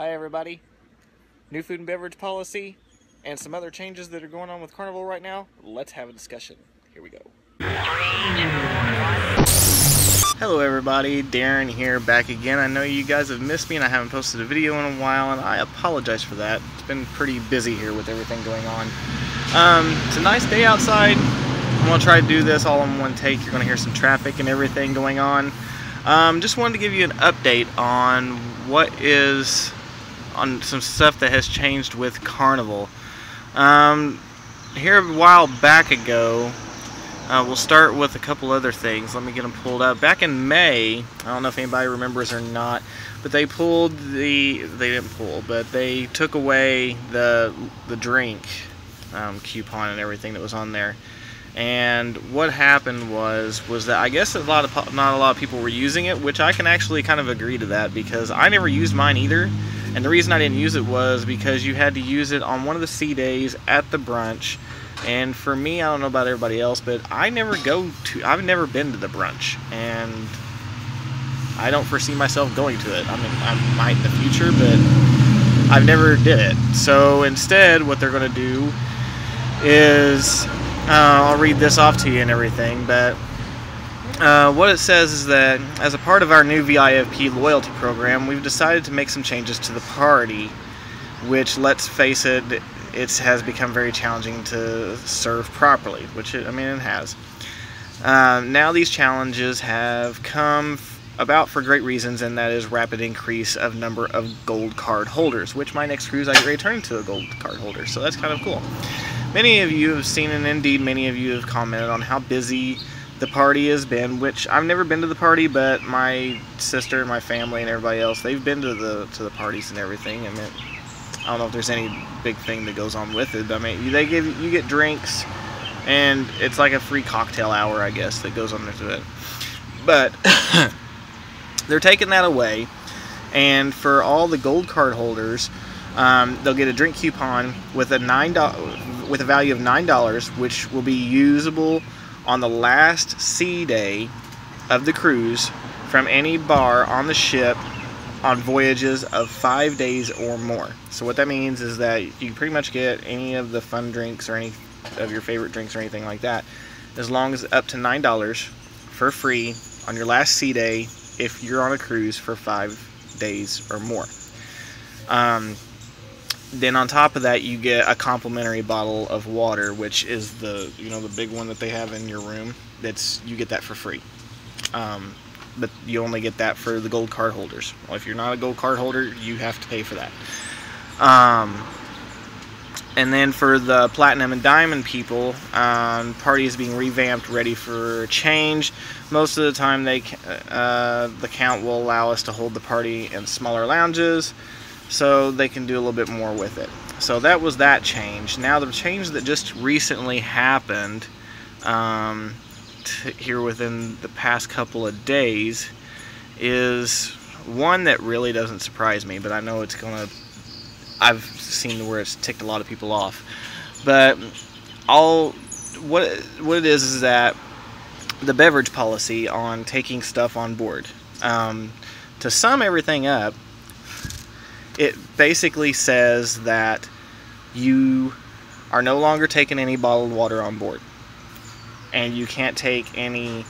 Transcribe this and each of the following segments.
Hi everybody. New food and beverage policy and some other changes that are going on with Carnival right now. Let's have a discussion. Here we go. 3, 2, 1. Hello everybody, Darren here, back again. I know you guys have missed me and I haven't posted a video in a while, and I apologize for that. It's been pretty busy here with everything going on. It's a nice day outside. I'm going to try to do this all in one take. You're going to hear some traffic and everything going on. Just wanted to give you an update on on some stuff that has changed with Carnival. Here a while back ago, we'll start with a couple other things. Let me get them pulled up. Back in May, I don't know if anybody remembers or not, but they pulled they didn't pull, but they took away the drink coupon and everything that was on there. And what happened was that I guess not a lot of people were using it, which I can actually kind of agree to that, because I never used mine either. And the reason I didn't use it was because you had to use it on one of the C days at the brunch. And for me, I don't know about everybody else, but I've never been to the brunch, and I don't foresee myself going to it. I mean, I might in the future, but I've never did it. So instead, what they're going to do is, I'll read this off to you and everything, but what it says is that as a part of our new VIFP loyalty program, we've decided to make some changes to the party, which, let's face it, it has become very challenging to serve properly, which it has. Now these challenges have come about for great reasons, and that is rapid increase of number of gold card holders, which my next cruise I get ready to turn into a gold card holder, so that's kind of cool. Many of you have seen, and indeed many of you have commented on how busy the party has been, which I've never been to the party, but my sister, my family, and everybody else, they've been to the parties and everything. I mean, I don't know if there's any big thing that goes on with it, but I mean, you get drinks, and it's like a free cocktail hour, I guess, that goes on into it. But they're taking that away, and for all the gold card holders, they'll get a drink coupon with a value of $9, which will be usable on the last sea day of the cruise from any bar on the ship on voyages of 5 days or more. So what that means is that you can pretty much get any of the fun drinks or any of your favorite drinks or anything like that, as long as up to $9 for free on your last sea day if you're on a cruise for 5 days or more. Then on top of that, you get a complimentary bottle of water, which is the big one that they have in your room. You get that for free. But you only get that for the gold card holders. Well, if you're not a gold card holder, you have to pay for that. And then for the platinum and diamond people, party is being revamped, ready for change. Most of the time, the count will allow us to hold the party in smaller lounges, so they can do a little bit more with it. So that was that change. Now the change that just recently happened here within the past couple of days is one that really doesn't surprise me, but I know it's gonna, I've seen where it's ticked a lot of people off. But what it is that the beverage policy on taking stuff on board, to sum everything up, it basically says that you are no longer taking any bottled water on board, and you can't take any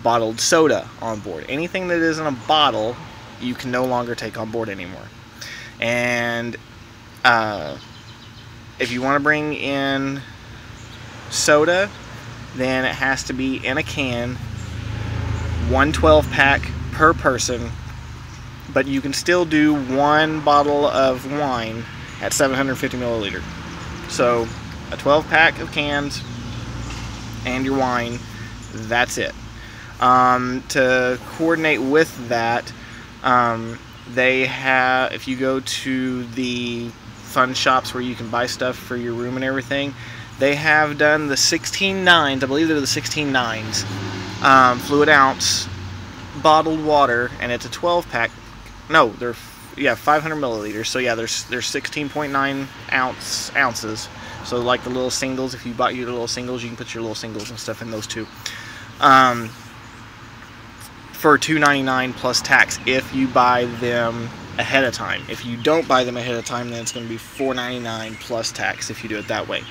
bottled soda on board. Anything that isn't a bottle, you can no longer take on board anymore. And if you want to bring in soda, then it has to be in a can, 1 12-pack per person. But you can still do 1 bottle of wine at 750 milliliter. So a 12-pack of cans and your wine, that's it. To coordinate with that, they have, if you go to the fun shops where you can buy stuff for your room and everything, they have done the 16 nines, I believe they're the 16 nines, fluid ounce bottled water, and it's a 12-pack. No, they're 500 milliliters. So yeah, there's 16.9 ounces. So like the little singles, if you bought your little singles, you can put your little singles and stuff in those too. For $2.99 plus tax if you buy them ahead of time. If you don't buy them ahead of time, then it's going to be $4.99 plus tax if you do it that way.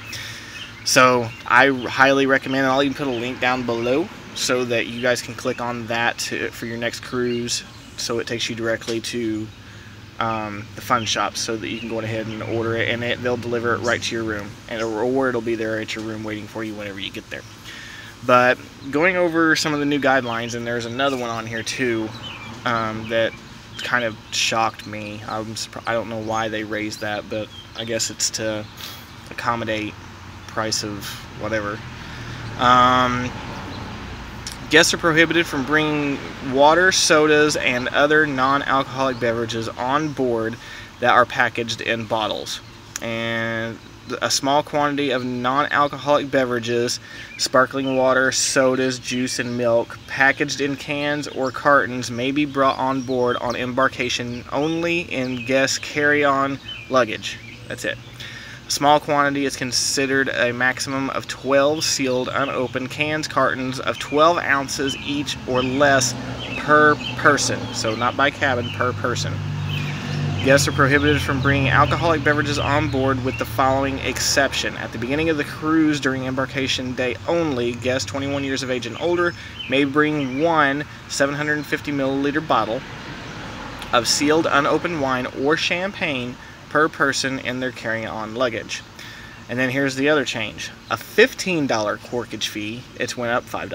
So I highly recommend it. I'll even put a link down below so that you guys can click on that for your next cruise, so it takes you directly to the fun shop, so that you can go ahead and order it, and they'll deliver it right to your room, or it'll be there at your room waiting for you whenever you get there. But going over some of the new guidelines, and there's another one on here too that kind of shocked me. I don't know why they raised that, but I guess it's to accommodate price of whatever. Guests are prohibited from bringing water, sodas, and other non-alcoholic beverages on board that are packaged in bottles. And a small quantity of non-alcoholic beverages, sparkling water, sodas, juice, and milk, packaged in cans or cartons, may be brought on board on embarkation only in guest carry-on luggage. That's it. Small quantity is considered a maximum of 12 sealed, unopened cans, cartons of 12 ounces each or less per person. So not by cabin, per person. Guests are prohibited from bringing alcoholic beverages on board with the following exception. At the beginning of the cruise during embarkation day only, guests 21 years of age and older may bring one 750 milliliter bottle of sealed, unopened wine or champagne per person in their carry-on luggage. And then here's the other change. A $15 corkage fee. It's went up $5.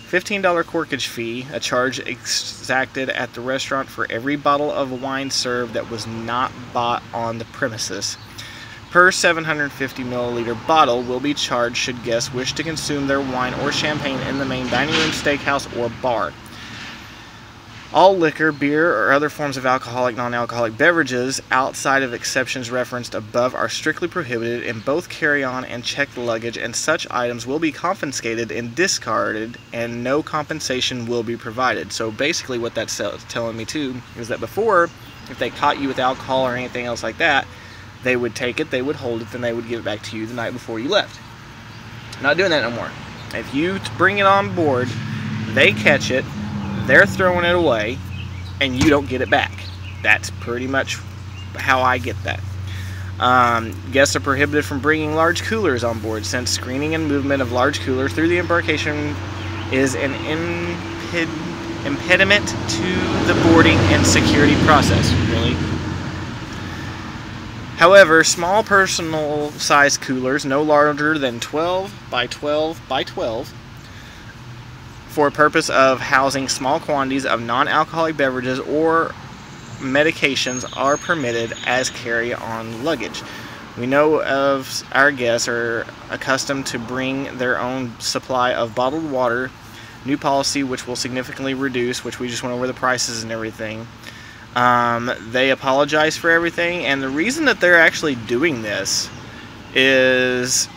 $15 corkage fee, a charge exacted at the restaurant for every bottle of wine served that was not bought on the premises. Per 750 milliliter bottle will be charged should guests wish to consume their wine or champagne in the main dining room, steakhouse, or bar. All liquor, beer, or other forms of alcoholic, non-alcoholic beverages outside of exceptions referenced above are strictly prohibited in both carry-on and checked luggage, and such items will be confiscated and discarded, and no compensation will be provided. So basically what that's telling me too is that before, if they caught you with alcohol or anything else like that, they would take it, they would hold it, then they would give it back to you the night before you left. Not doing that no more. If you bring it on board, they catch it, they're throwing it away, and you don't get it back. That's pretty much how I get that. Guests are prohibited from bringing large coolers on board, since screening and movement of large coolers through the embarkation is an impediment to the boarding and security process. Really? However, small personal-sized coolers, no larger than 12 by 12 by 12, for a purpose of housing small quantities of non-alcoholic beverages or medications, are permitted as carry-on luggage. We know of our guests are accustomed to bring their own supply of bottled water. New policy, which will significantly reduce, which we just went over the prices and everything. They apologize for everything, and the reason that they're actually doing this is,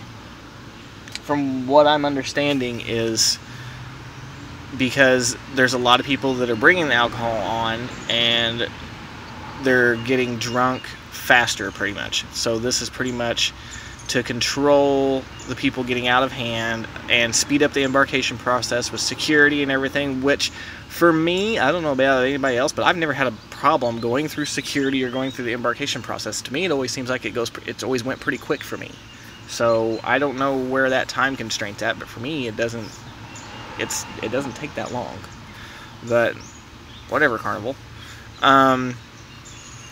from what I'm understanding, is because there's a lot of people that are bringing the alcohol on, and they're getting drunk faster, pretty much. So this is pretty much to control the people getting out of hand and speed up the embarkation process with security and everything, which for me, I don't know about anybody else, but I've never had a problem going through security or going through the embarkation process. To me, it always seems like it's always went pretty quick for me. So I don't know where that time constraint's at, but for me, it doesn't take that long. But whatever, Carnival. And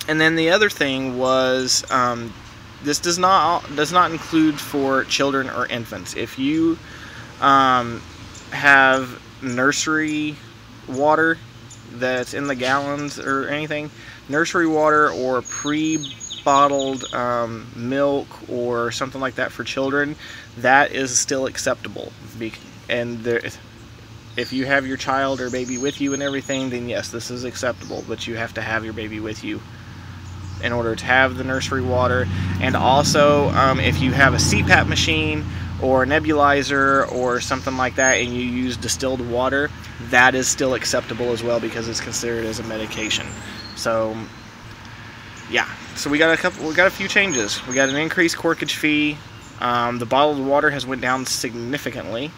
then the other thing was, this does not include for children or infants. If you have nursery water that's in the gallons or anything, nursery water or pre-bottled milk or something like that for children, that is still acceptable. And if you have your child or baby with you and everything, then yes, this is acceptable, but you have to have your baby with you in order to have the nursery water. And also, if you have a CPAP machine or a nebulizer or something like that and you use distilled water, that is still acceptable as well, because it's considered as a medication. So yeah, so we got a few changes. We got an increased corkage fee. The bottled water has went down significantly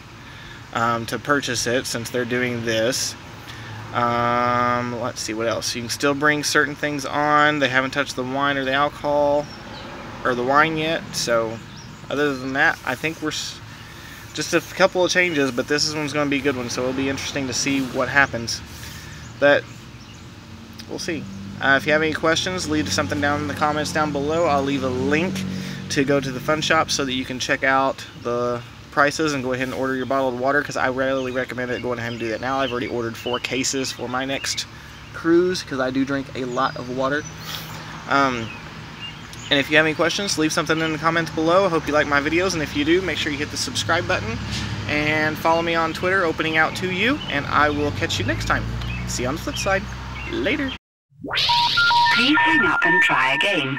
to purchase it, since they're doing this. Let's see what else. You can still bring certain things on. They haven't touched the wine or the alcohol or the wine yet. So other than that, I think we're just a couple of changes, but this one's going to be a good one. So it'll be interesting to see what happens. But we'll see. If you have any questions, leave something down in the comments down below. I'll leave a link to go to the fun shop so that you can check out the prices and go ahead and order your bottled water, because I rarely recommend it going ahead and do that now. I've already ordered 4 cases for my next cruise because I do drink a lot of water. And if you have any questions, leave something in the comments below. I hope you like my videos, and if you do, make sure you hit the subscribe button and follow me on Twitter, opening out to you, and I will catch you next time. See you on the flip side. Later. Please hang up and try again.